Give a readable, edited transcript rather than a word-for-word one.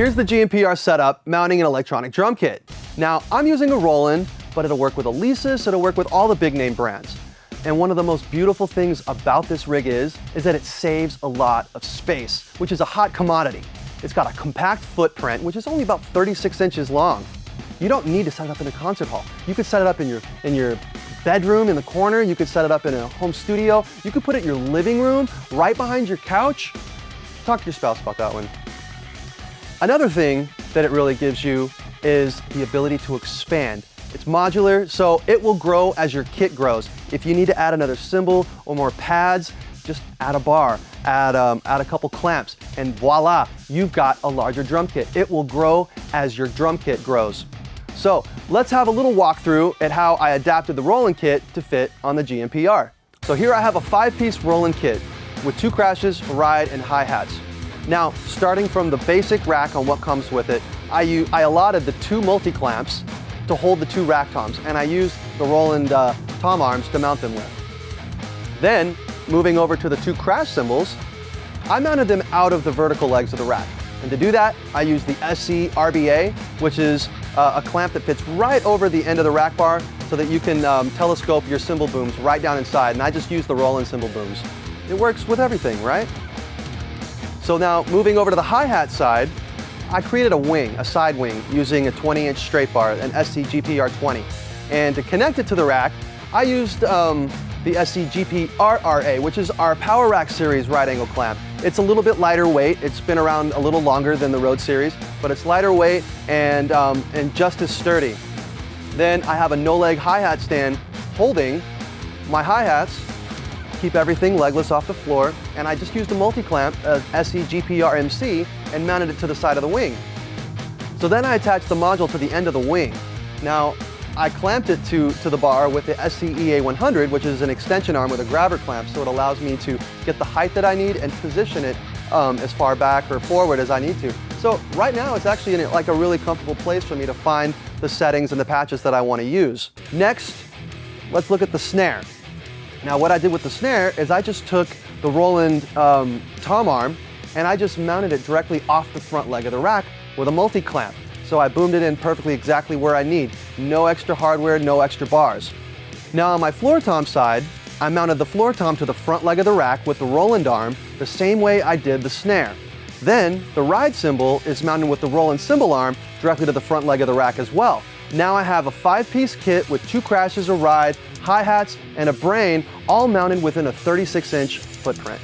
Here's the GMPR setup mounting an electronic drum kit. Now, I'm using a Roland, but it'll work with Alesis, it'll work with all the big name brands. And one of the most beautiful things about this rig is that it saves a lot of space, which is a hot commodity. It's got a compact footprint, which is only about 36 inches long. You don't need to set it up in a concert hall. You could set it up in your bedroom in the corner. You could set it up in a home studio. You could put it in your living room, right behind your couch. Talk to your spouse about that one. Another thing that it really gives you is the ability to expand. It's modular, so it will grow as your kit grows. If you need to add another cymbal or more pads, just add a bar, add a couple clamps, and voila, you've got a larger drum kit. It will grow as your drum kit grows. So let's have a little walkthrough at how I adapted the Roland kit to fit on the GMPR. So here I have a 5-piece Roland kit with 2 crashes, a ride, and hi-hats. Now, starting from the basic rack on what comes with it, I allotted the 2 multi-clamps to hold the 2 rack toms, and I used the Roland tom arms to mount them with. Then, moving over to the 2 crash cymbals, I mounted them out of the vertical legs of the rack. And to do that, I used the SC-RBA, which is a clamp that fits right over the end of the rack bar so that you can telescope your cymbal booms right down inside, and I just used the Roland cymbal booms. It works with everything, right? So now, moving over to the hi-hat side, I created a wing, a side wing, using a 20-inch straight bar, an SC-GPR20. And to connect it to the rack, I used the SC-GPRRA, which is our Power Rack series right angle clamp. It's a little bit lighter weight. It's been around a little longer than the Road series, but it's lighter weight and just as sturdy. Then I have a no-leg hi-hat stand holding my hi-hats, keep everything legless off the floor, and I just used a multi-clamp, SC-GPRMC, and mounted it to the side of the wing. So then I attached the module to the end of the wing. Now, I clamped it to the bar with the SC-EA100, which is an extension arm with a grabber clamp, so it allows me to get the height that I need and position it as far back or forward as I need to. So right now, it's actually in like a really comfortable place for me to find the settings and the patches that I want to use. Next, let's look at the snare. Now what I did with the snare is I just took the Roland tom arm and I just mounted it directly off the front leg of the rack with a multi-clamp. So I boomed it in perfectly exactly where I need. No extra hardware, no extra bars. Now on my floor tom side, I mounted the floor tom to the front leg of the rack with the Roland arm the same way I did the snare. Then the ride cymbal is mounted with the Roland cymbal arm directly to the front leg of the rack as well. Now I have a 5-piece kit with 2 crashes, a ride, hi-hats, and a brain, all mounted within a 36-inch footprint.